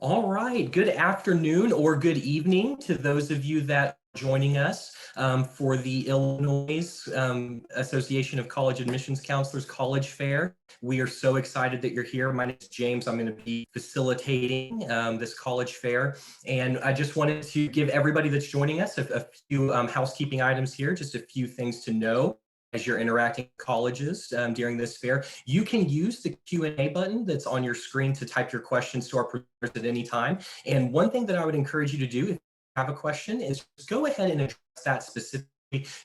All right, good afternoon or good evening to those of you that are joining us for the Illinois Association of College Admissions Counselors College Fair. We are so excited that you're here. My name is James. I'm going to be facilitating this college fair. And I just wanted to give everybody that's joining us a few housekeeping items here, just a few things to know as you're interacting with colleges during this fair. You can use the Q&A button that's on your screen to type your questions to our presenters at any time. And one thing that I would encourage you to do if you have a question is just go ahead and address that specifically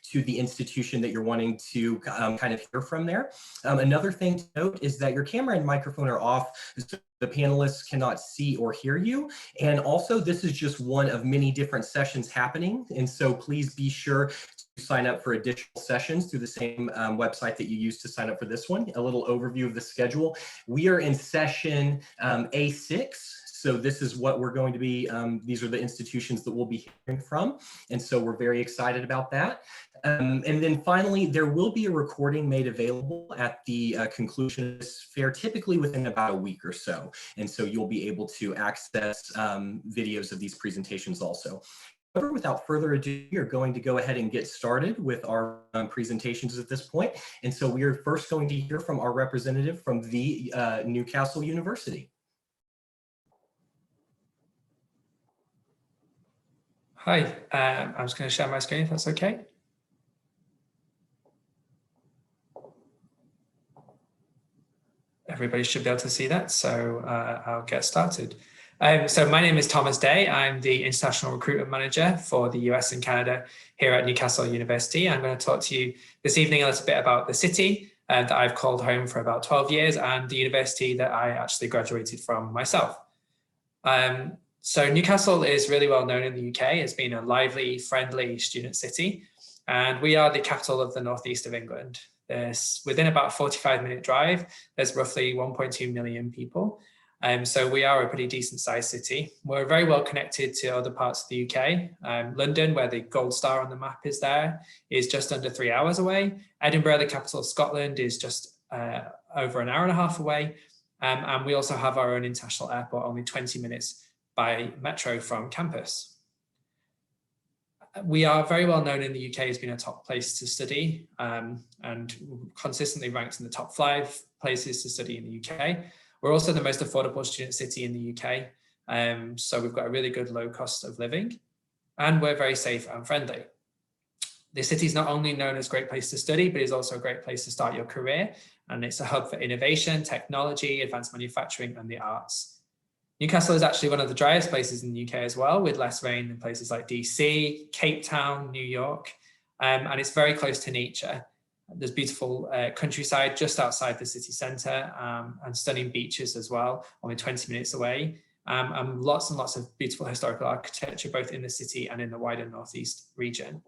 to the institution that you're wanting to kind of hear from there. Another thing to note is that your camera and microphone are off, so the panelists cannot see or hear you. And also, this is just one of many different sessions happening. And so please be sure to sign up for additional sessions through the same website that you used to sign up for this one. A little overview of the schedule. We are in session A6. So this is what we're going to be, these are the institutions that we'll be hearing from. And so we're very excited about that. And then finally, there will be a recording made available at the conclusion of this fair, typically within about a week or so. And so you'll be able to access videos of these presentations also. However, without further ado, we're going to go ahead and get started with our presentations at this point. And so we are first going to hear from our representative from the Newcastle University. Hi, I'm just going to share my screen if that's okay. Everybody should be able to see that, so I'll get started. So my name is Thomas Day. I'm the International Recruitment Manager for the US and Canada here at Newcastle University. I'm going to talk to you this evening a little bit about the city that I've called home for about 12 years and the university that I actually graduated from myself. So Newcastle is really well known in the UK as being a lively, friendly student city, and we are the capital of the northeast of England. Within about a 45-minute drive, there's roughly 1.2 million people. So we are a pretty decent sized city. We're very well connected to other parts of the UK. London, where the gold star on the map is there, is just under 3 hours away. Edinburgh, the capital of Scotland, is just over an hour and a half away. And we also have our own international airport, only 20 minutes by metro from campus. We are very well known in the UK as being a top place to study and consistently ranked in the top 5 places to study in the UK. We're also the most affordable student city in the UK. So we've got a really good low cost of living and we're very safe and friendly. The city is not only known as a great place to study, but it's also a great place to start your career. And it's a hub for innovation, technology, advanced manufacturing, and the arts. Newcastle is actually one of the driest places in the UK as well, with less rain than places like DC, Cape Town, New York, and it's very close to nature. There's beautiful countryside just outside the city centre and stunning beaches as well, only 20 minutes away, and lots of beautiful historical architecture, both in the city and in the wider northeast region.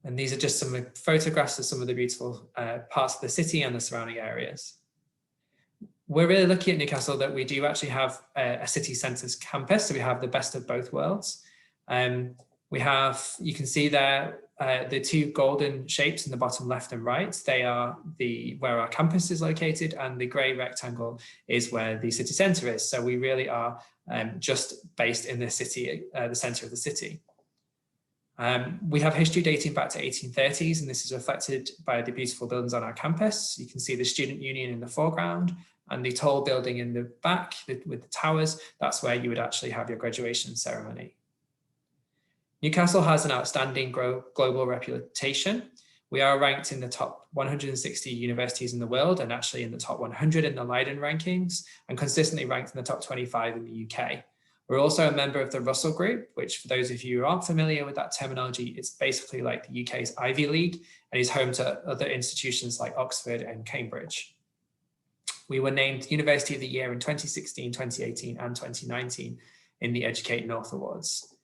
And these are just some photographs of some of the beautiful parts of the city and the surrounding areas. We're really lucky at Newcastle that we do actually have a city centre campus, so we have the best of both worlds. We have, you can see there, the 2 golden shapes in the bottom left and right. They are where our campus is located, and the grey rectangle is where the city centre is. So we really are just based in the city, the centre of the city. We have history dating back to 1830s, and this is reflected by the beautiful buildings on our campus. You can see the Student Union in the foreground, and the tall building in the back with the towers. That's where you would actually have your graduation ceremony. Newcastle has an outstanding global reputation. We are ranked in the top 160 universities in the world, and actually in the top 100 in the Leiden rankings, and consistently ranked in the top 25 in the UK. We're also a member of the Russell Group, which for those of you who aren't familiar with that terminology, it's basically like the UK's Ivy League, and is home to other institutions like Oxford and Cambridge. We were named University of the Year in 2016, 2018, and 2019 in the Educate North Awards.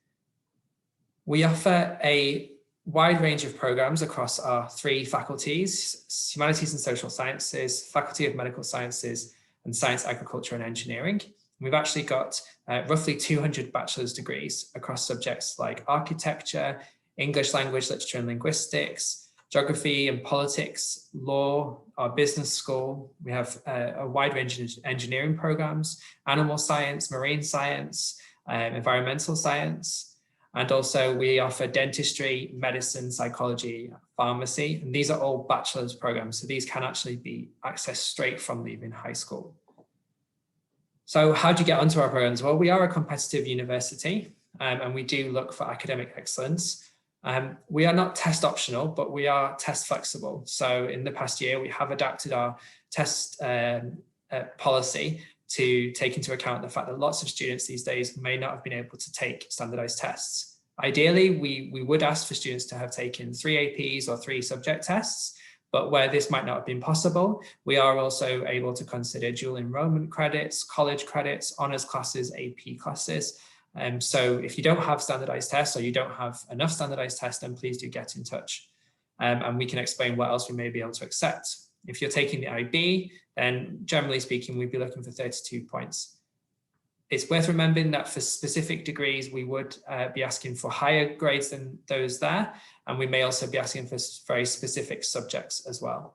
We offer a wide range of programs across our 3 faculties: Humanities and Social Sciences, Faculty of Medical Sciences, and Science, Agriculture and Engineering. We've actually got roughly 200 bachelor's degrees across subjects like architecture, English language, literature and linguistics, geography and politics, law, our business school. We have a wide range of engineering programs, animal science, marine science, environmental science. And also we offer dentistry, medicine, psychology, pharmacy, and these are all bachelor's programs. So these can actually be accessed straight from leaving high school. So how do you get onto our programs? Well, we are a competitive university and we do look for academic excellence. We are not test optional, but we are test flexible. So in the past year, we have adapted our test policy to take into account the fact that lots of students these days may not have been able to take standardized tests. Ideally, we would ask for students to have taken 3 APs or 3 subject tests, but where this might not have been possible, we are also able to consider dual enrollment credits, college credits, honors classes, AP classes. So if you don't have standardized tests or you don't have enough standardized tests, then please do get in touch and we can explain what else we may be able to accept. If you're taking the IB, then generally speaking, we'd be looking for 32 points. It's worth remembering that for specific degrees, we would be asking for higher grades than those there, and we may also be asking for very specific subjects as well.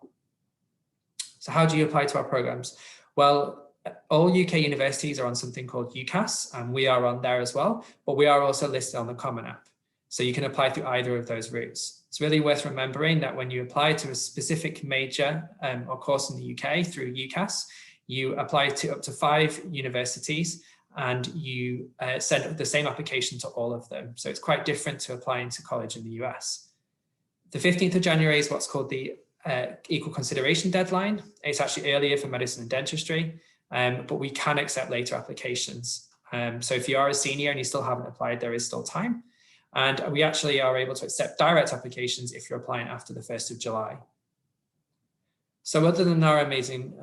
So how do you apply to our programs? Well, all UK universities are on something called UCAS, and we are on there as well, but we are also listed on the Common App. So you can apply through either of those routes. It's really worth remembering that when you apply to a specific major or course in the UK through UCAS, you apply to up to 5 universities and you send the same application to all of them. So it's quite different to applying to college in the US. The 15th of January is what's called the equal consideration deadline. It's actually earlier for medicine and dentistry, but we can accept later applications. So if you are a senior and you still haven't applied, there is still time. And we actually are able to accept direct applications if you're applying after the 1st of July. So other than our amazing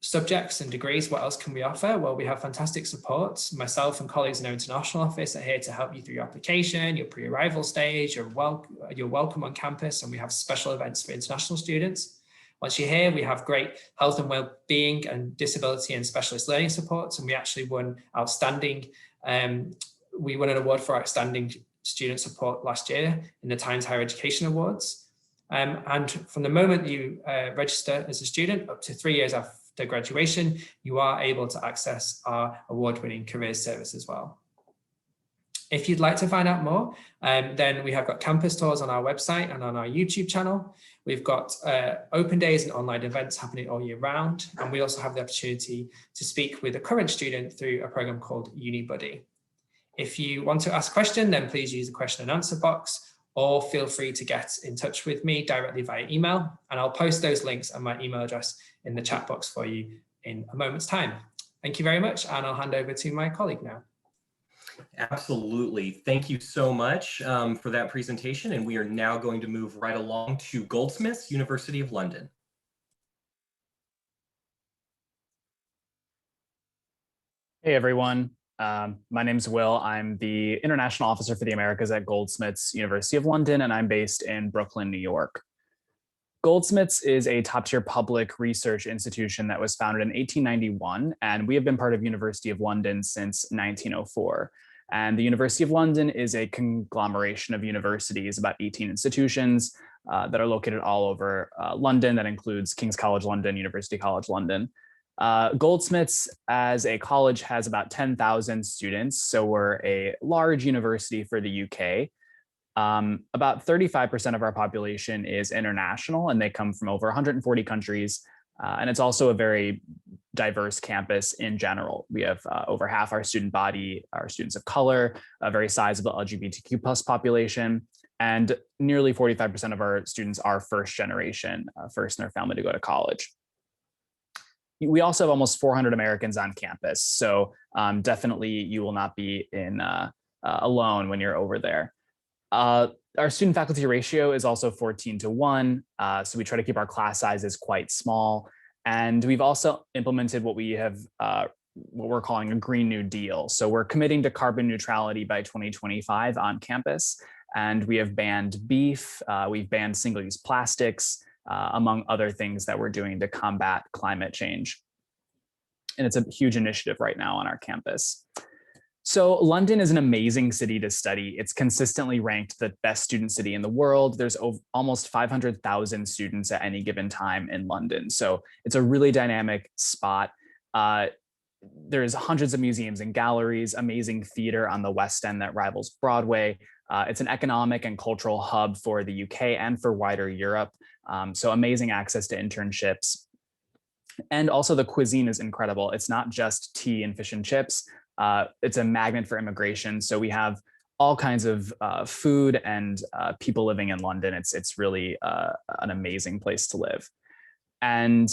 subjects and degrees, what else can we offer? Well, we have fantastic support. Myself and colleagues in our international office are here to help you through your application, your pre-arrival stage, you're welcome on campus, and we have special events for international students. Once you're here, we have great health and well-being and disability and specialist learning supports, and we actually won outstanding, we won an award for outstanding student support last year in the Times Higher Education Awards. And from the moment you register as a student up to 3 years after graduation, you are able to access our award-winning careers service as well. If you'd like to find out more, then we have got campus tours on our website and on our YouTube channel. We've got open days and online events happening all year round. And we also have the opportunity to speak with a current student through a program called UniBuddy. If you want to ask a question, then please use the question and answer box, or feel free to get in touch with me directly via email. And I'll post those links and my email address in the chat box for you in a moment's time. Thank you very much. And I'll hand over to my colleague now. Absolutely. Thank you so much for that presentation. And we are now going to move right along to Goldsmiths, University of London. Hey, everyone. My name's Will. I'm the International Officer for the Americas at Goldsmiths, University of London, and I'm based in Brooklyn, New York. Goldsmiths is a top-tier public research institution that was founded in 1891, and we have been part of University of London since 1904. And the University of London is a conglomeration of universities, about 18 institutions that are located all over London. That includes King's College London, University College London. Goldsmiths as a college has about 10,000 students, so we're a large university for the UK. About 35% of our population is international, and they come from over 140 countries. And it's also a very diverse campus in general. We have over half our student body are students of color, a very sizable LGBTQ plus population, and nearly 45% of our students are first generation, first in their family to go to college. We also have almost 400 Americans on campus, so definitely you will not be alone when you're over there. Our student faculty ratio is also 14:1, so we try to keep our class sizes quite small. And we've also implemented what we're calling a Green New Deal. So we're committing to carbon neutrality by 2025 on campus, and we have banned beef, we've banned single-use plastics, among other things that we're doing to combat climate change. And it's a huge initiative right now on our campus. So London is an amazing city to study. It's consistently ranked the best student city in the world. There's almost 500,000 students at any given time in London. So it's a really dynamic spot. There's hundreds of museums and galleries, amazing theater on the West End that rivals Broadway. It's an economic and cultural hub for the UK and for wider Europe. So amazing access to internships. And also the cuisine is incredible. It's not just tea and fish and chips. It's a magnet for immigration. So we have all kinds of food and people living in London. It's really an amazing place to live. And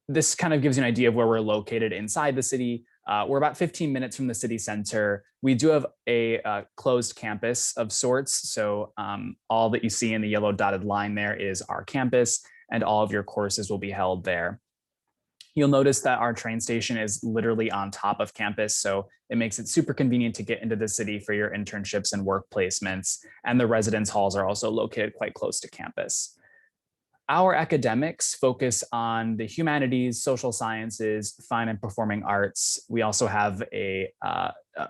this kind of gives you an idea of where we're located inside the city. We're about 15 minutes from the city center. We do have a closed campus of sorts. So all that you see in the yellow dotted line there is our campus, and all of your courses will be held there. You'll notice that our train station is literally on top of campus, so it makes it super convenient to get into the city for your internships and work placements, and the residence halls are also located quite close to campus. Our academics focus on the humanities, social sciences, fine and performing arts. We also have a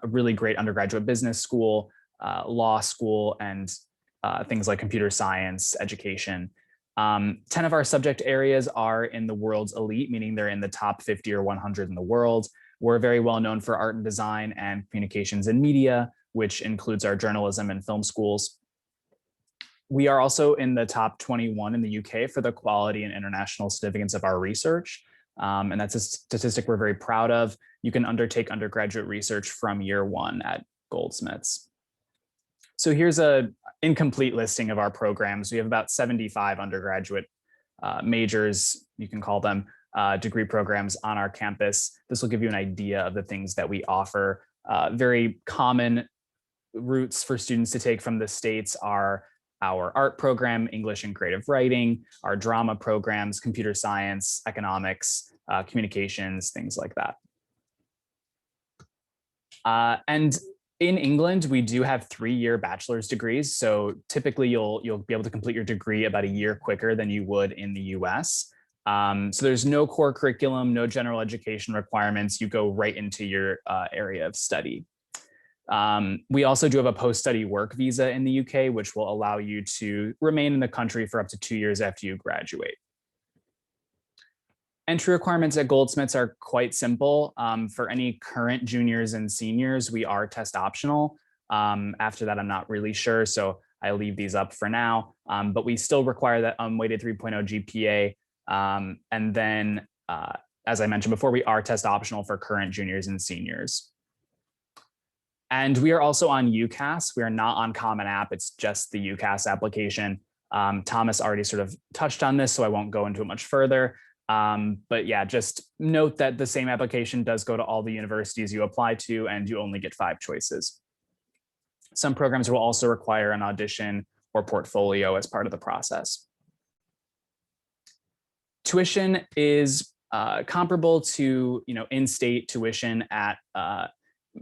really great undergraduate business school, law school, and things like computer science education. 10 of our subject areas are in the world's elite, meaning they're in the top 50 or 100 in the world. We're very well known for art and design and communications and media, which includes our journalism and film schools. We are also in the top 21 in the UK for the quality and international significance of our research. And that's a statistic we're very proud of. You can undertake undergraduate research from year one at Goldsmiths. So here's an incomplete listing of our programs. We have about 75 undergraduate majors, you can call them, degree programs on our campus. This will give you an idea of the things that we offer. Very common routes for students to take from the States are our art program, English and creative writing, our drama programs, computer science, economics, communications, things like that. And in England, we do have 3-year bachelor's degrees. So typically you'll be able to complete your degree about a year quicker than you would in the US. So there's no core curriculum, no general education requirements. You go right into your area of study. We also do have a post-study work visa in the UK, which will allow you to remain in the country for up to 2 years after you graduate. Entry requirements at Goldsmiths are quite simple. For any current juniors and seniors, we are test optional. After that, I'm not really sure, so I leave these up for now. But we still require that unweighted 3.0 GPA. And then, as I mentioned before, we are test optional for current juniors and seniors. And we are also on UCAS. We are not on Common App. It's just the UCAS application. Thomas already sort of touched on this, so I won't go into it much further. But yeah, just note that the same application does go to all the universities you apply to, and you only get 5 choices. Some programs will also require an audition or portfolio as part of the process. Tuition is comparable to in-state tuition at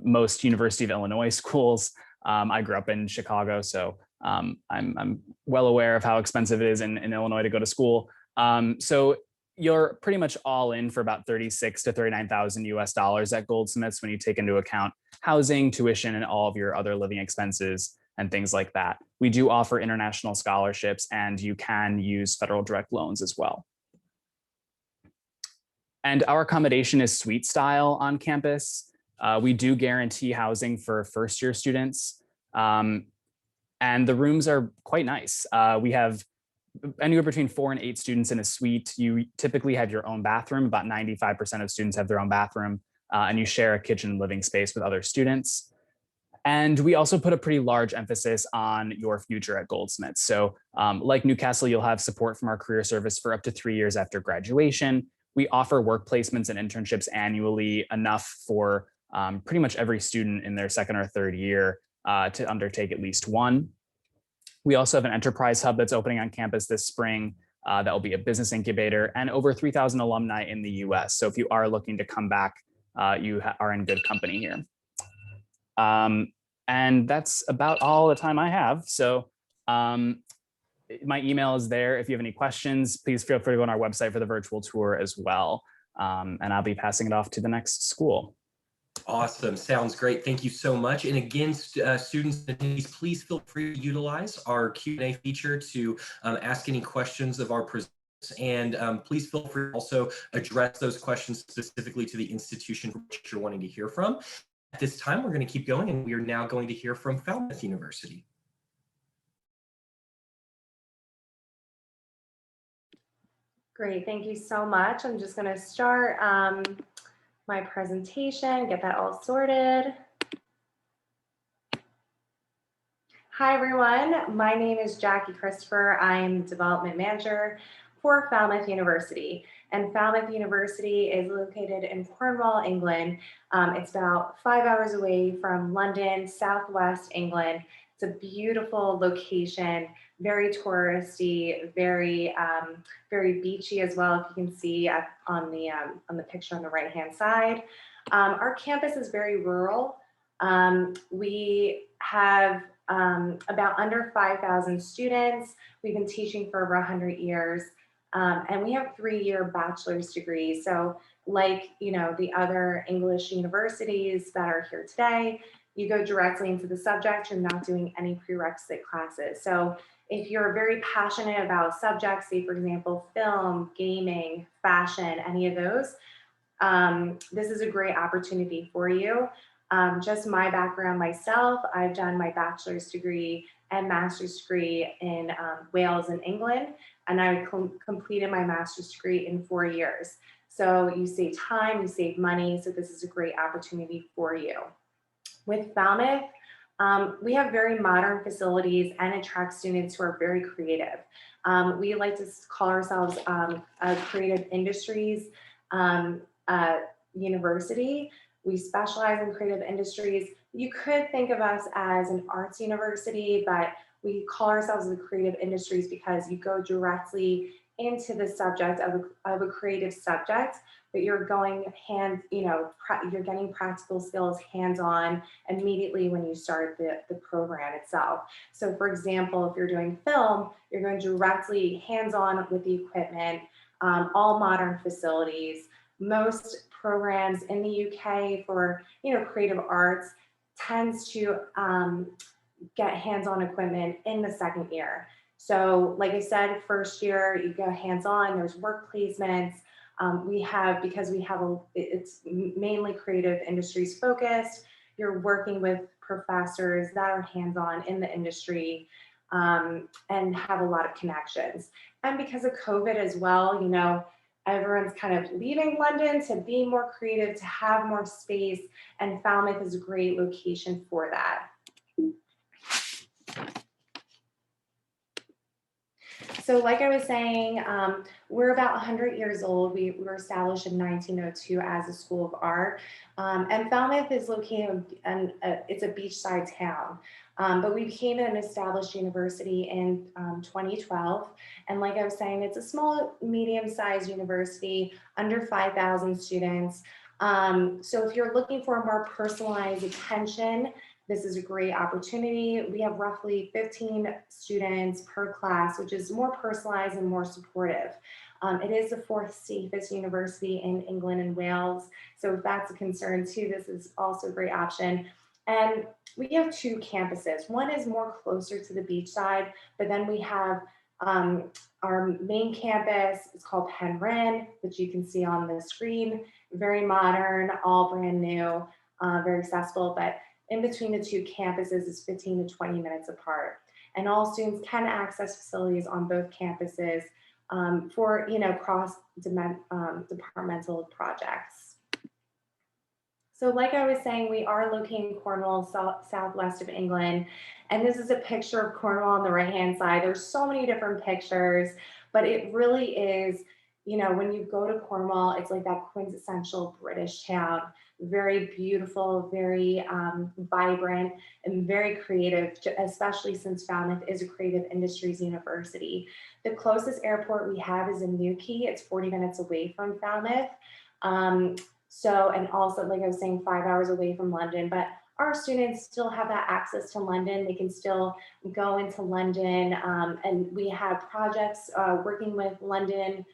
most University of Illinois schools. I grew up in Chicago, so I'm well aware of how expensive it is in Illinois to go to school. So you're pretty much all in for about $36,000 to $39,000 US at Goldsmiths when you take into account housing, tuition, and all of your other living expenses and things like that. We do offer international scholarships, and you can use federal direct loans as well. And our accommodation is suite style on campus. We do guarantee housing for first-year students, and the rooms are quite nice. We have anywhere between 4 and 8 students in a suite. You typically have your own bathroom. About 95% of students have their own bathroom, and you share a kitchen and living space with other students. And we also put a pretty large emphasis on your future at Goldsmiths. So like Newcastle, you'll have support from our career service for up to 3 years after graduation. We offer work placements and internships annually, enough for pretty much every student in their 2nd or 3rd year to undertake at least one. We also have an enterprise hub that's opening on campus this spring. That will be a business incubator, and over 3,000 alumni in the US. So if you are looking to come back, you are in good company here. And that's about all the time I have. So my email is there. If you have any questions, please feel free to go on our website for the virtual tour as well. And I'll be passing it off to the next school. Awesome. Sounds great. Thank you so much. And again, students and attendees, please feel free to utilize our Q&A feature to ask any questions of our presenters. And please feel free to also address those questions specifically to the institution which you're wanting to hear from. At this time, we're going to keep going, and we are now going to hear from Falmouth University. Great, thank you so much. I'm just going to start my presentation, get that all sorted. Hi everyone, my name is Jackie Christopher. I'm Development Manager for Falmouth University. And Falmouth University is located in Cornwall, England. It's about 5 hours away from London, southwest England. It's a beautiful location, very touristy, very beachy as well, if you can see on the picture on the right-hand side. Our campus is very rural. We have about under 5,000 students. We've been teaching for over 100 years. And we have 3-year bachelor's degrees. So like, the other English universities that are here today, you go directly into the subject. You're not doing any prerequisite classes. So if you're very passionate about subjects, say for example, film, gaming, fashion, any of those, this is a great opportunity for you. Just my background myself, I've done my bachelor's degree and master's degree in Wales and England, and I completed my master's degree in 4 years. So you save time, you save money, so this is a great opportunity for you. With Falmouth, we have very modern facilities and attract students who are very creative. We like to call ourselves a creative industries university. We specialize in creative industries. You could think of us as an arts university, but we call ourselves the creative industries because you go directly into the subject of a creative subject, but you're going you're getting practical skills hands-on immediately when you start the program itself. So for example, if you're doing film, you're going directly hands-on with the equipment, all modern facilities. Most programs in the UK for creative arts tends to get hands-on equipment in the second year. So like I said, first year you go hands-on, there's work placements. It's mainly creative industries focused. You're working with professors that are hands-on in the industry and have a lot of connections. And because of COVID as well, everyone's kind of leaving London to be more creative, to have more space, and Falmouth is a great location for that. So like I was saying, we're about 100 years old. We were established in 1902 as a school of art. And Falmouth is located, and it's a beachside town. But we became an established university in 2012. And like I was saying, it's a small, medium-sized university, under 5,000 students. So if you're looking for more personalized attention, this is a great opportunity. We have roughly 15 students per class, which is more personalized and more supportive. It is the 4th safest university in England and Wales. So if that's a concern too, this is also a great option. And we have 2 campuses. One is more closer to the beachside, but then we have our main campus. It's called Penryn, which you can see on the screen. Very modern, all brand new, very accessible, but in between the 2 campuses is 15 to 20 minutes apart. And all students can access facilities on both campuses for cross-departmental projects. So like I was saying, we are located in Cornwall, southwest of England. And this is a picture of Cornwall on the right-hand side. There's so many different pictures, but it really is, when you go to Cornwall, it's like that quintessential British town. Very beautiful, very vibrant, and very creative, especially since Falmouth is a creative industries university. The closest airport we have is in Newquay. It's 40 minutes away from Falmouth. And also, like I was saying, 5 hours away from London, but our students still have that access to London. They can still go into London, and we have projects working with London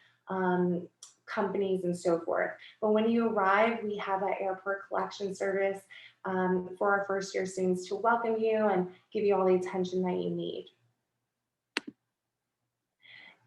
companies and so forth. But when you arrive, we have an airport collection service for our first year students to welcome you and give you all the attention that you need.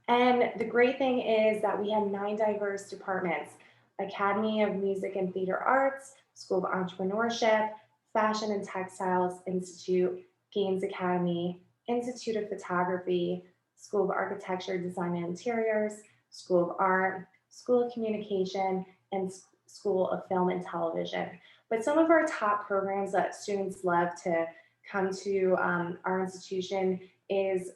And the great thing is that we have 9 diverse departments: Academy of Music and Theater Arts, School of Entrepreneurship, Fashion and Textiles Institute, Games Academy, Institute of Photography, School of Architecture, Design and Interiors, School of Art, School of Communication, and School of Film and Television. But some of our top programs that students love to come to our institution is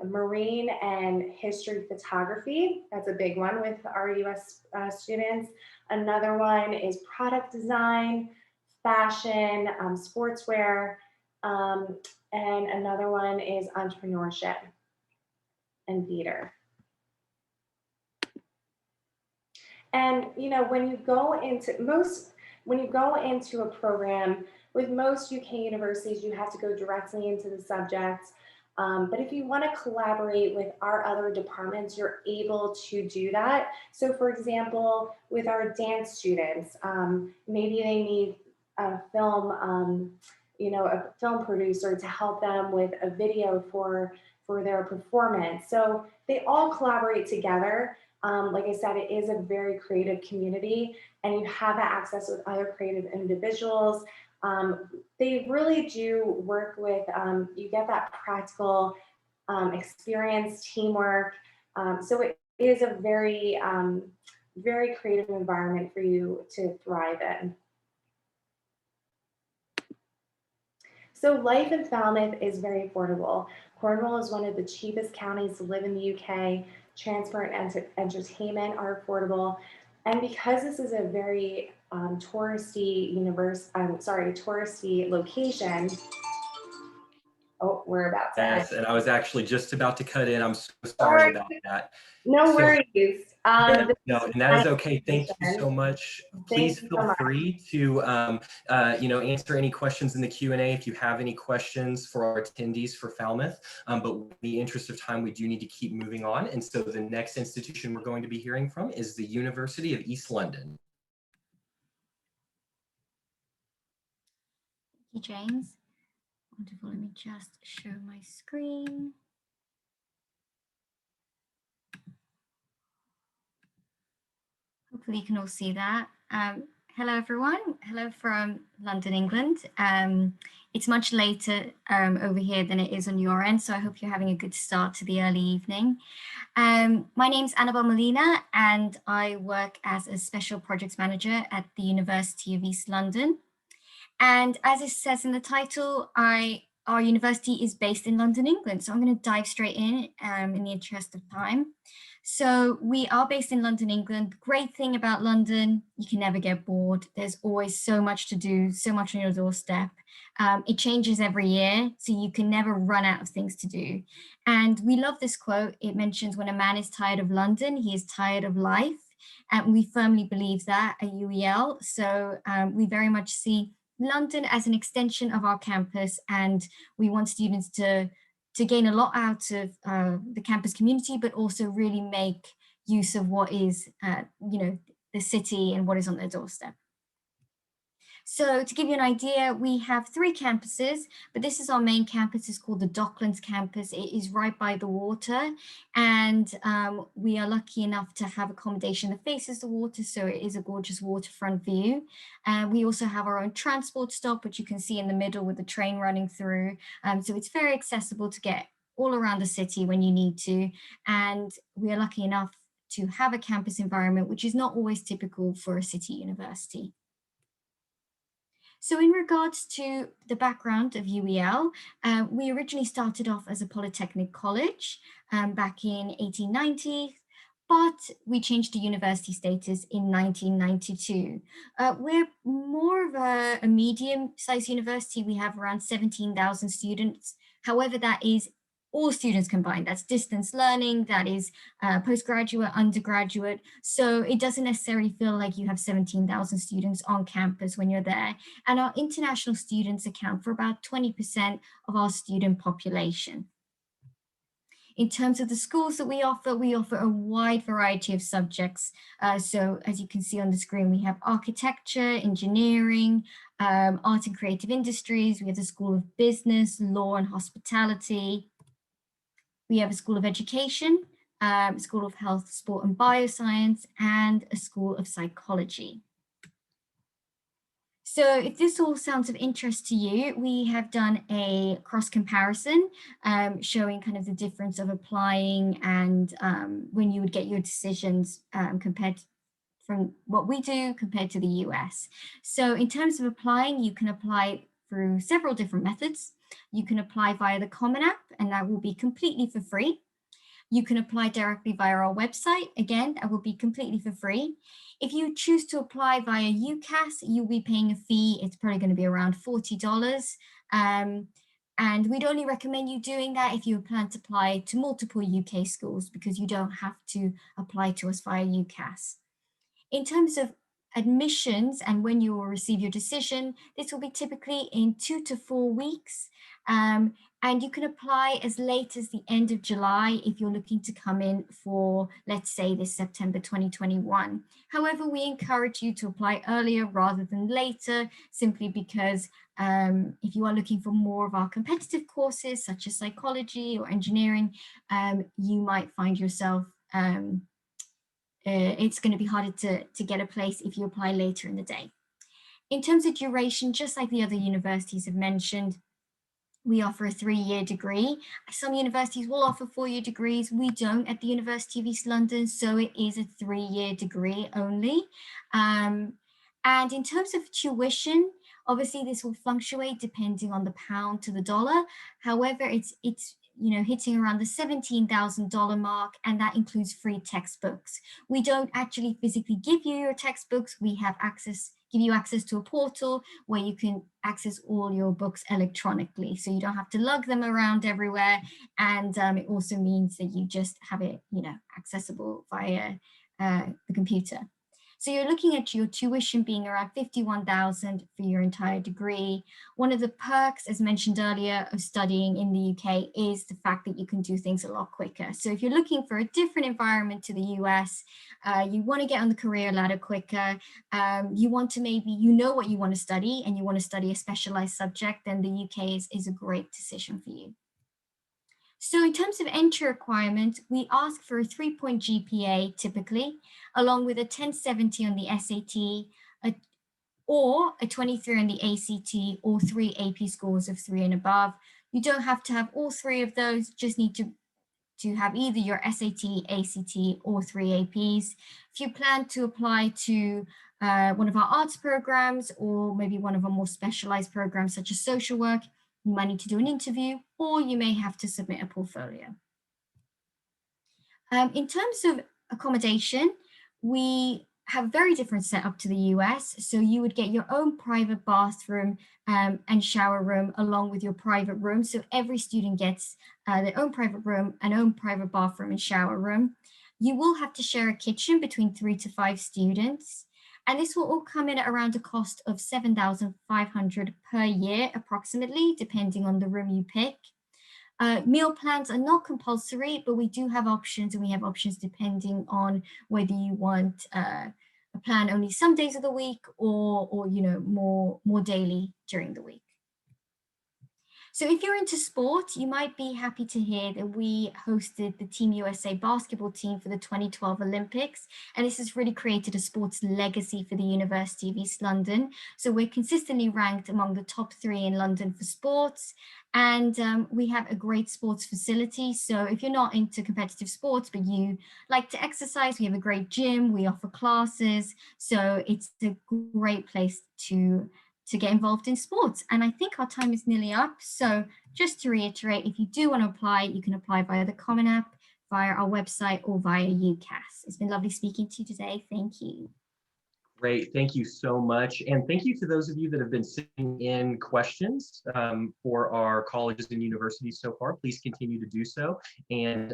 marine and history photography. That's a big one with our US students. Another one is product design, fashion, sportswear, and another one is entrepreneurship and theater. And you know, when you go into a program with most UK universities, you have to go directly into the subject. But if you want to collaborate with our other departments, you're able to do that. So for example, with our dance students, maybe they need a film, a film producer to help them with a video for their performance. So they all collaborate together. Like I said, it is a very creative community, and you have that access with other creative individuals. They really do work with, you get that practical experience, teamwork. So it is a very, very creative environment for you to thrive in. So life in Falmouth is very affordable. Cornwall is one of the cheapest counties to live in the UK. Transport and entertainment are affordable. And because this is a very touristy touristy location. Oh, we're about to Yes, end. and I was actually just about to cut in. I'm so sorry about that. No worries. Yeah, no, and that is okay. Thank you so much. Please feel free to answer any questions in the Q&A if you have any questions for our attendees for Falmouth. But in the interest of time, we do need to keep moving on. And so the next institution we're going to be hearing from is the University of East London. Thank you, James. Wonderful. Let me just show my screen. Hopefully you can all see that. Hello, everyone. Hello from London, England. It's much later over here than it is on your end, so I hope you're having a good start to the early evening. My name's Annabelle Molina, and I work as a Special Projects Manager at the University of East London. And as it says in the title, our university is based in London, England. So I'm going to dive straight in the interest of time. So we are based in London, England. Great thing about London, you can never get bored. There's always so much to do, so much on your doorstep. It changes every year, so you can never run out of things to do. And we love this quote. It mentions when a man is tired of London, he is tired of life. And we firmly believe that at UEL. So we very much see London as an extension of our campus, and we want students to gain a lot out of the campus community, but also really make use of what is, the city and what is on their doorstep. So to give you an idea, we have 3 campuses, but this is our main campus. It's called the Docklands campus. It is right by the water, and we are lucky enough to have accommodation that faces the water, so it is a gorgeous waterfront view. We also have our own transport stop, which you can see in the middle with the train running through. So it's very accessible to get all around the city when you need to, and we are lucky enough to have a campus environment, which is not always typical for a city university. So in regards to the background of UEL, we originally started off as a polytechnic college back in 1890, but we changed to university status in 1992. We're more of a medium-sized university. We have around 17,000 students. However, that is all students combined. That's distance learning, that is postgraduate, undergraduate. So it doesn't necessarily feel like you have 17,000 students on campus when you're there. And our international students account for about 20% of our student population. In terms of the schools that we offer a wide variety of subjects. So as you can see on the screen, we have architecture, engineering, art and creative industries. We have the School of Business, Law and Hospitality. We have a School of Education, a School of Health, Sport and Bioscience, and a School of Psychology. So if this all sounds of interest to you, we have done a cross comparison showing kind of the difference of applying and when you would get your decisions compared from what we do compared to the US. So in terms of applying, you can apply through several different methods. You can apply via the Common App, and that will be completely for free. You can apply directly via our website. Again, that will be completely for free. If you choose to apply via UCAS, you'll be paying a fee. It's probably going to be around $40. And we'd only recommend you doing that if you plan to apply to multiple UK schools, because you don't have to apply to us via UCAS. In terms of admissions and when you will receive your decision, this will be typically in 2 to 4 weeks. And you can apply as late as the end of July if you're looking to come in for, let's say, this September 2021. However, we encourage you to apply earlier rather than later, simply because if you are looking for more of our competitive courses, such as psychology or engineering, you might find yourself it's going to be harder to get a place if you apply later in the day. In terms of duration, just like the other universities have mentioned, we offer a 3-year degree. Some universities will offer 4-year degrees. We don't at the University of East London, so it is a 3-year degree only. And in terms of tuition, obviously this will fluctuate depending on the pound to the dollar. However, it's hitting around the $17,000 mark, and that includes free textbooks. We don't actually physically give you your textbooks. We have give you access to a portal where you can access all your books electronically. So you don't have to lug them around everywhere. And it also means that you just have it, accessible via the computer. So you're looking at your tuition being around $51,000 for your entire degree. One of the perks, as mentioned earlier, of studying in the UK is the fact that you can do things a lot quicker. So if you're looking for a different environment to the US, you want to get on the career ladder quicker, you want to what you want to study and you want to study a specialized subject, then the UK is a great decision for you. So in terms of entry requirement, we ask for a 3-point GPA typically, along with a 1070 on the SAT, or a 23 on the ACT, or 3 AP scores of 3 and above. You don't have to have all 3 of those, just need to have either your SAT, ACT, or 3 APs. If you plan to apply to one of our arts programs, or maybe one of our more specialized programs such as social work, you might need to do an interview, or you may have to submit a portfolio. In terms of accommodation, we have very different setup to the US. So you would get your own private bathroom and shower room along with your private room. So every student gets their own private room, an own private bathroom and shower room. You will have to share a kitchen between 3 to 5 students. And this will all come in at around a cost of $7,500 per year, approximately, depending on the room you pick. Meal plans are not compulsory, but we do have options, and we have options depending on whether you want a plan only some days of the week or more daily during the week. So if you're into sport, you might be happy to hear that we hosted the Team USA basketball team for the 2012 Olympics. And this has really created a sports legacy for the University of East London. So we're consistently ranked among the top 3 in London for sports. And we have a great sports facility. So if you're not into competitive sports, but you like to exercise, we have a great gym, we offer classes. So it's a great place to get involved in sports. And I think our time is nearly up. So just to reiterate, if you do want to apply, you can apply via the Common App, via our website, or via UCAS. It's been lovely speaking to you today. Thank you. Great, thank you so much. And thank you to those of you that have been sending in questions for our colleges and universities so far. Please continue to do so, and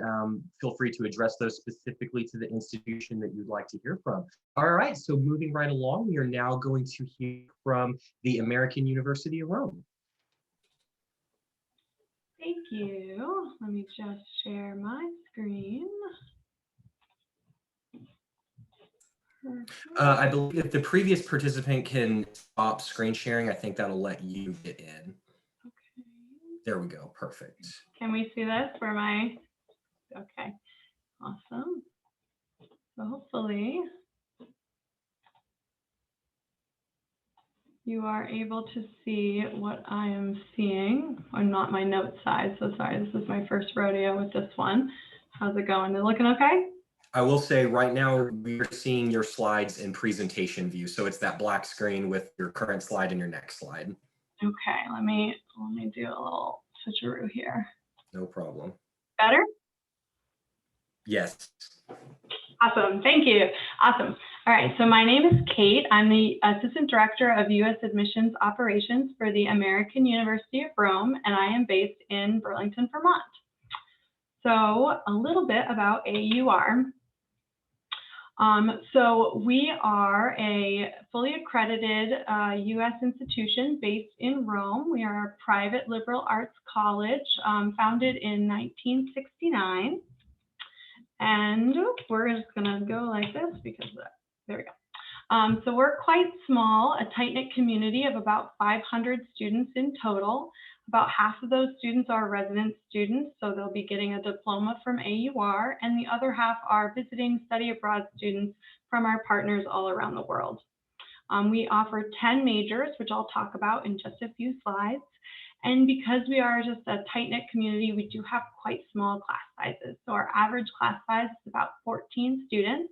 feel free to address those specifically to the institution that you'd like to hear from. All right, so moving right along, we are now going to hear from the American University of Rome. Thank you. Let me just share my screen. I believe if the previous participant can stop screen sharing, I think that'll let you get in. Okay. There we go. Perfect. Can we see this? Where my, okay, awesome. So hopefully you are able to see what I am seeing. I'm not my note size, so sorry, this is my first rodeo with this one. How's it going? Is it looking okay? I will say right now we're seeing your slides in presentation view. So it's that black screen with your current slide and your next slide. Okay, let me do a little switcheroo here. No problem. Better? Yes. Awesome, thank you. Awesome. All right, so my name is Kate. I'm the Assistant Director of U.S. Admissions Operations for the American University of Rome, and I am based in Burlington, Vermont. So a little bit about AUR. So we are a fully accredited U.S. institution based in Rome. We are a private liberal arts college founded in 1969. And we're just gonna go like this because there we go. So we're quite small, a tight-knit community of about 500 students in total. About half of those students are resident students, so they'll be getting a diploma from AUR, and the other half are visiting study abroad students from our partners all around the world. We offer 10 majors, which I'll talk about in just a few slides. And because we are just a tight-knit community, we do have quite small class sizes. So our average class size is about 14 students.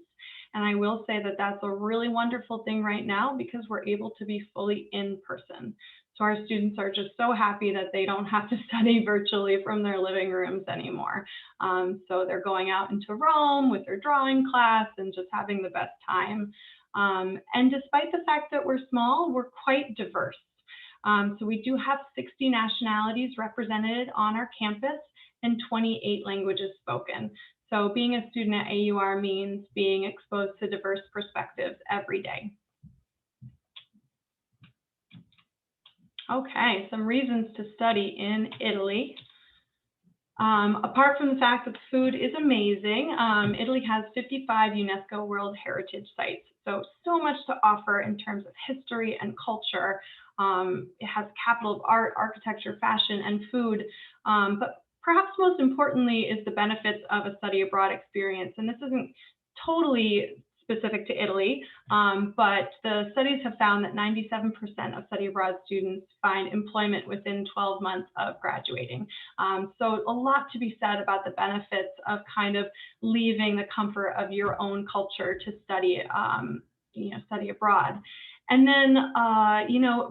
And I will say that that's a really wonderful thing right now because we're able to be fully in person. So our students are just so happy that they don't have to study virtually from their living rooms anymore. So they're going out into Rome with their drawing class and just having the best time. And despite the fact that we're small, we're quite diverse. So we do have 60 nationalities represented on our campus and 28 languages spoken. So being a student at AUR means being exposed to diverse perspectives every day. Okay, some reasons to study in Italy. Apart from the fact that the food is amazing, Italy has 55 UNESCO World Heritage Sites. So much to offer in terms of history and culture. It has a capital of art, architecture, fashion, and food. But perhaps most importantly is the benefits of a study abroad experience. And this isn't totally specific to Italy, but the studies have found that 97% of study abroad students find employment within 12 months of graduating. So a lot to be said about the benefits of kind of leaving the comfort of your own culture to study, study abroad. And then,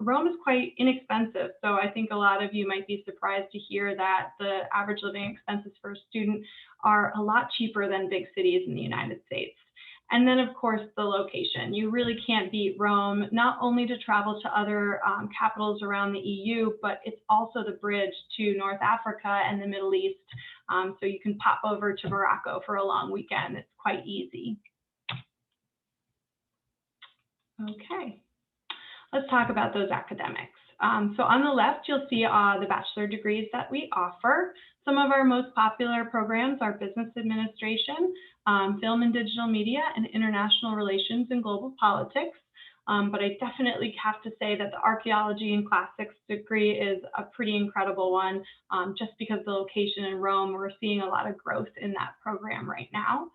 Rome is quite inexpensive. So I think a lot of you might be surprised to hear that the average living expenses for a student are a lot cheaper than big cities in the United States. And then, of course, the location. You really can't beat Rome, not only to travel to other capitals around the EU, but it's also the bridge to North Africa and the Middle East. So you can pop over to Morocco for a long weekend. It's quite easy. Okay, let's talk about those academics. So on the left, you'll see the bachelor degrees that we offer. Some of our most popular programs are business administration, film and digital media, and international relations and global politics. But I definitely have to say that the archaeology and classics degree is a pretty incredible one. Just because of the location in Rome, we're seeing a lot of growth in that program right now.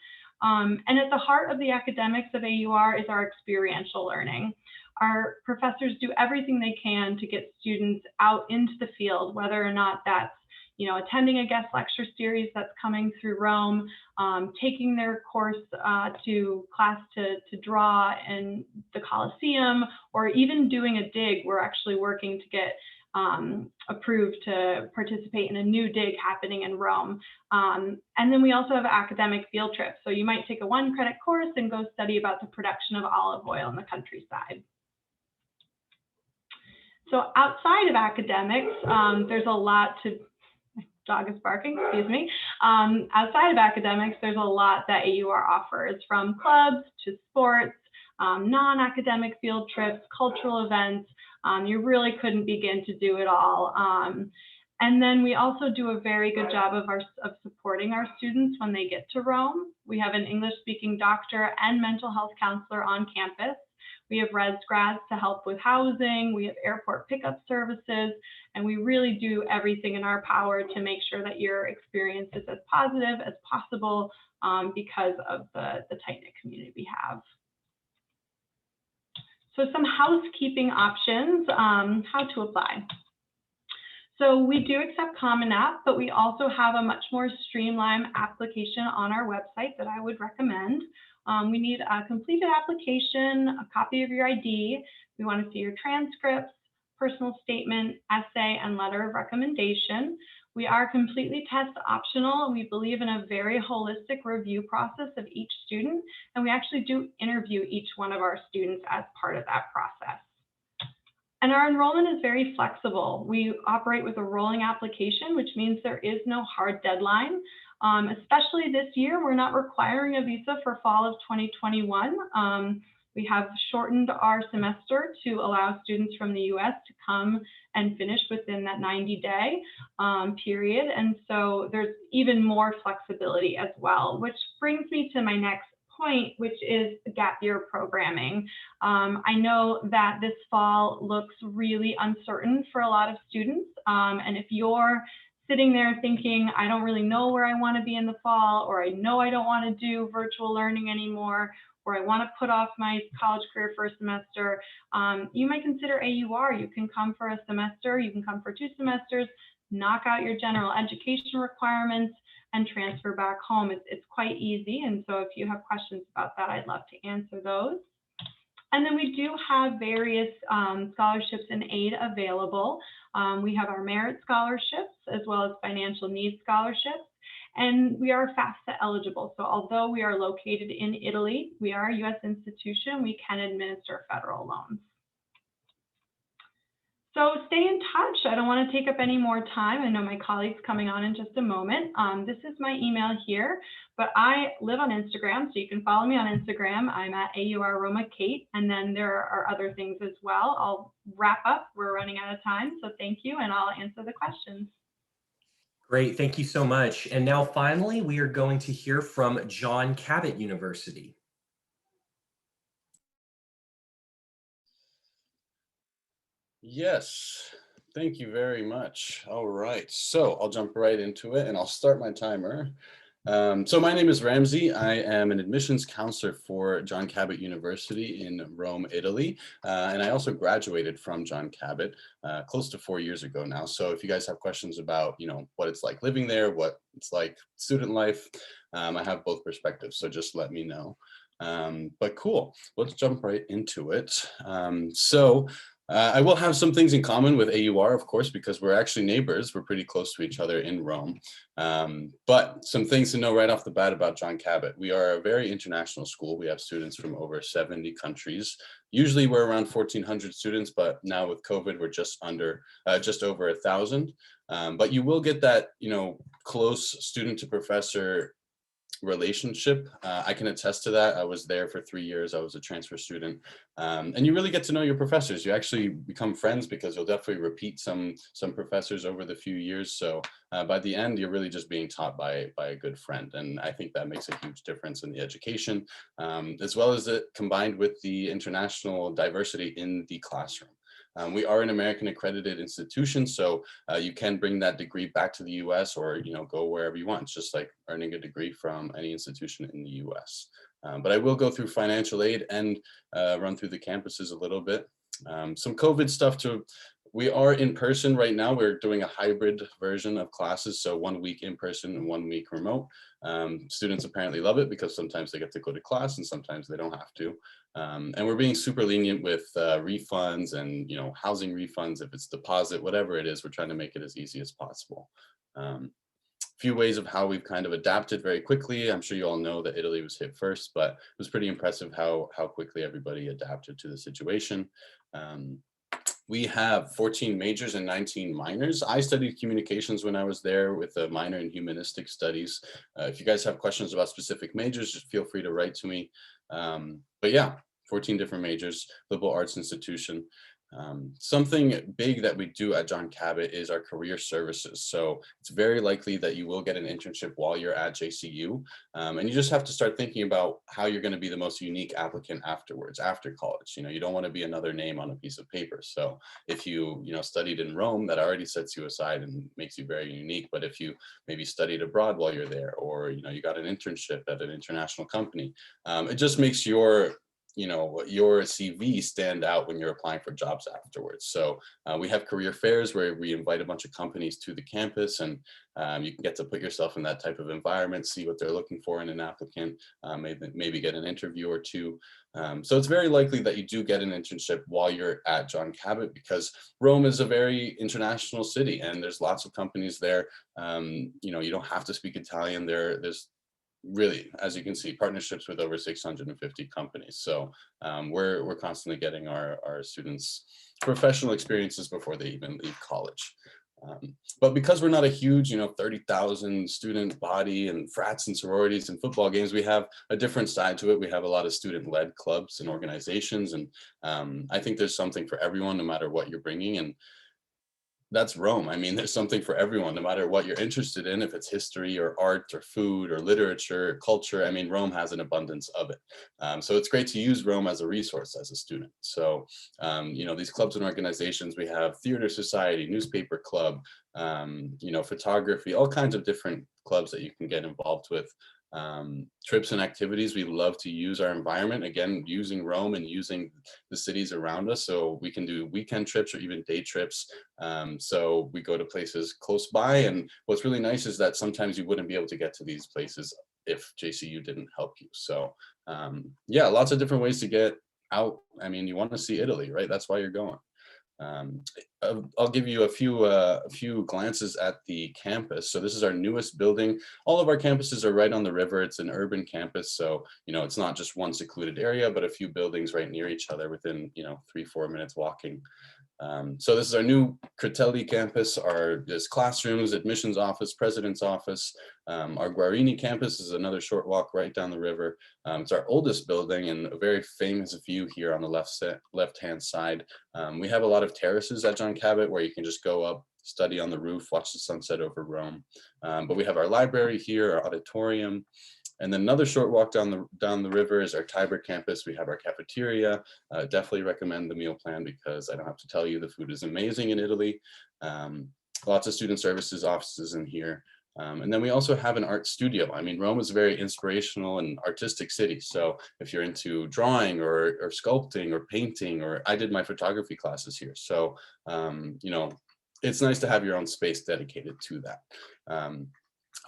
And at the heart of the academics of AUR is our experiential learning. Our professors do everything they can to get students out into the field, whether or not that's attending a guest lecture series that's coming through Rome, taking their course to class to draw in the Colosseum, or even doing a dig. We're actually working to get approved to participate in a new dig happening in Rome. And then we also have academic field trips. So you might take a 1-credit course and go study about the production of olive oil in the countryside. So outside of academics, there's a lot to, my dog is barking, excuse me. Outside of academics, there's a lot that AUR offers, from clubs to sports, non-academic field trips, cultural events. You really couldn't begin to do it all. And then we also do a very good job of supporting our students when they get to Rome. We have an English-speaking doctor and mental health counselor on campus. We have res grads to help with housing. We have airport pickup services, and we really do everything in our power to make sure that your experience is as positive as possible because of the tight-knit community we have. So some housekeeping options, how to apply. So we do accept Common App, but we also have a much more streamlined application on our website that I would recommend. We need a completed application, a copy of your ID. We want to see your transcripts, personal statement, essay, and letter of recommendation. We are completely test optional, and we believe in a very holistic review process of each student, and we actually do interview each one of our students as part of that process. And our enrollment is very flexible. We operate with a rolling application, which means there is no hard deadline. Especially this year, we're not requiring a visa for fall of 2021. We have shortened our semester to allow students from the US to come and finish within that 90-day period. And so there's even more flexibility as well, which brings me to my next point, which is gap year programming. I know that this fall looks really uncertain for a lot of students. And if you're sitting there thinking, I don't really know where I want to be in the fall, or I know I don't want to do virtual learning anymore, or I want to put off my college career for a semester, you might consider AUR. You can come for a semester, you can come for 2 semesters, knock out your general education requirements, and transfer back home. It's quite easy. And so if you have questions about that, I'd love to answer those. And then we do have various scholarships and aid available. We have our merit scholarships as well as financial needs scholarships. And we are FAFSA eligible. So although we are located in Italy, we are a US institution, we can administer federal loans. So stay in touch. I don't want to take up any more time. I know my colleague's coming on in just a moment. This is my email here, but I live on Instagram, so you can follow me on Instagram. I'm at AURRomaKate, and then there are other things as well. I'll wrap up. We're running out of time, so thank you, and I'll answer the questions. Great, thank you so much. And now finally, we are going to hear from John Cabot University. Yes, thank you very much. All right, so I'll jump right into it and I'll start my timer. So my name is Ramsey. I am an admissions counselor for John Cabot University in Rome, Italy. And I also graduated from John Cabot close to 4 years ago now. So if you guys have questions about, what it's like living there, what it's like student life, I have both perspectives. So just let me know. But cool, let's jump right into it. I will have some things in common with AUR, of course, because we're actually neighbors. We're pretty close to each other in Rome. But some things to know right off the bat about John Cabot. We are a very international school. We have students from over 70 countries. Usually we're around 1,400 students, but now with COVID, we're just over 1,000. But you will get that, close student to professor relationship. I can attest to that. I was there for 3 years. I was a transfer student. And you really get to know your professors. You actually become friends because you'll definitely repeat some professors over the few years. So by the end, you're really just being taught by a good friend. And I think that makes a huge difference in the education, as well as it combined with the international diversity in the classroom. We are an American accredited institution, so you can bring that degree back to the US or go wherever you want. It's just like earning a degree from any institution in the US. But I will go through financial aid and run through the campuses a little bit. Some COVID stuff too. We are in person right now. We're doing a hybrid version of classes, so 1 week in person and 1 week remote. Students apparently love it because sometimes they get to go to class and sometimes they don't have to. And we're being super lenient with refunds and housing refunds, if it's deposit, whatever it is, we're trying to make it as easy as possible. Few ways of how we've kind of adapted very quickly. I'm sure you all know that Italy was hit first, but it was pretty impressive how quickly everybody adapted to the situation. We have 14 majors and 19 minors. I studied communications when I was there with a minor in humanistic studies. If you guys have questions about specific majors, just feel free to write to me. But yeah, 14 different majors, liberal arts institution. Something big that we do at John Cabot is our career services. So it's very likely that you will get an internship while you're at JCU. And you just have to start thinking about how you're going to be the most unique applicant afterwards, after college. You don't want to be another name on a piece of paper. So if you studied in Rome, that already sets you aside and makes you very unique. But if you maybe studied abroad while you're there, or you got an internship at an international company, it just makes your CV stand out when you're applying for jobs afterwards. So we have career fairs where we invite a bunch of companies to the campus, and you can get to put yourself in that type of environment, see what they're looking for in an applicant, maybe get an interview or two. So it's very likely that you do get an internship while you're at John Cabot, because Rome is a very international city and there's lots of companies there. You don't have to speak Italian. There's really, as you can see, partnerships with over 650 companies. So we're constantly getting our students professional experiences before they even leave college. But because we're not a huge, 30,000 student body and frats and sororities and football games, we have a different side to it. We have a lot of student-led clubs and organizations. And I think there's something for everyone, no matter what you're bringing. And that's Rome. I mean, there's something for everyone, no matter what you're interested in, if it's history or art or food or literature, or culture. I mean, Rome has an abundance of it. So it's great to use Rome as a resource as a student. So, these clubs and organizations, we have theater society, newspaper club, photography, all kinds of different clubs that you can get involved with. Trips and activities. We love to use our environment, again, using Rome and using the cities around us. So we can do weekend trips or even day trips. So we go to places close by. And what's really nice is that sometimes you wouldn't be able to get to these places if JCU didn't help you. So yeah, lots of different ways to get out. I mean, you want to see Italy, right? That's why you're going. I'll give you a few glances at the campus. So this is our newest building. All of our campuses are right on the river. It's an urban campus. So, it's not just one secluded area, but a few buildings right near each other within, 3-4 minutes walking. So this is our new Critelli campus. There's classrooms, admissions office, president's office. Our Guarini campus is another short walk right down the river. It's our oldest building and a very famous view here on the left-hand side. We have a lot of terraces at John Cabot where you can just go up, study on the roof, watch the sunset over Rome. But we have our library here, our auditorium. And then another short walk down the river is our Tiber campus. We have our cafeteria. Definitely recommend the meal plan because I don't have to tell you the food is amazing in Italy. Lots of student services offices in here. And then we also have an art studio. I mean, Rome is a very inspirational and artistic city. So if you're into drawing or sculpting or painting, or I did my photography classes here. So, it's nice to have your own space dedicated to that.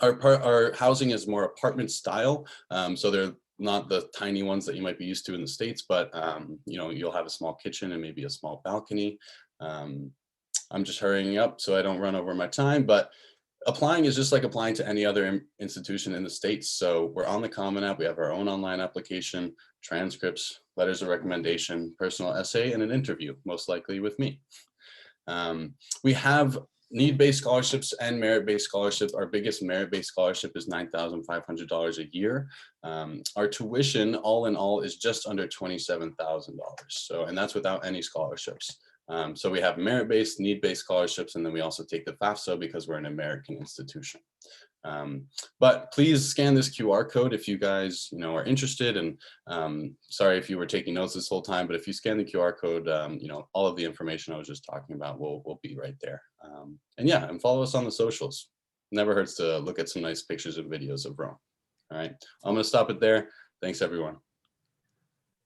Our housing is more apartment style, so they're not the tiny ones that you might be used to in the States, but you'll have a small kitchen and maybe a small balcony. I'm just hurrying up so I don't run over my time, but applying is just like applying to any other institution in the States. So we're on the Common App. We have our own online application, transcripts, letters of recommendation, personal essay, and an interview, most likely with me. We have need-based scholarships and merit-based scholarships. Our biggest merit-based scholarship is $9,500 a year. Our tuition, all in all, is just under $27,000. So, and that's without any scholarships. So we have merit-based, need-based scholarships, and then we also take the FAFSA because we're an American institution. But please scan this QR code if you guys, are interested. And sorry if you were taking notes this whole time, but if you scan the QR code, all of the information I was just talking about will be right there. And yeah, and follow us on the socials. Never hurts to look at some nice pictures and videos of Rome. All right, I'm going to stop it there. Thanks, everyone.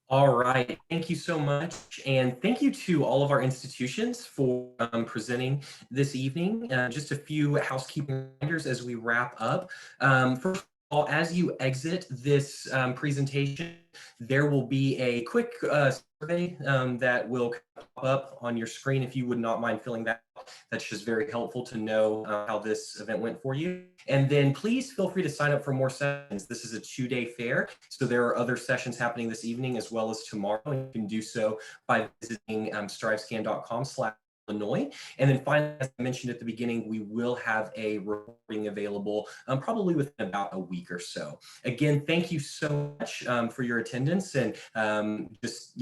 All right, thank you so much. And thank you to all of our institutions for presenting this evening. Just a few housekeeping reminders as we wrap up. First of all, as you exit this presentation, there will be a quick survey that will pop up on your screen if you would not mind filling that out. That's just very helpful to know how this event went for you. And then please feel free to sign up for more sessions. This is a 2-day fair, so there are other sessions happening this evening as well as tomorrow. You can do so by visiting strivescan.com/Illinois. And then finally, as I mentioned at the beginning, we will have a recording available probably within about a week or so. Again, thank you so much for your attendance and just,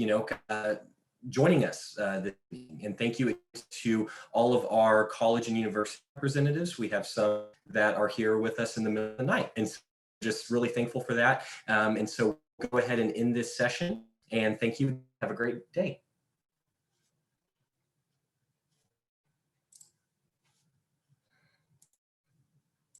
joining us this evening. And thank you to all of our college and university representatives. We have some that are here with us in the middle of the night, and so just really thankful for that. And so go ahead and end this session, and thank you. Have a great day.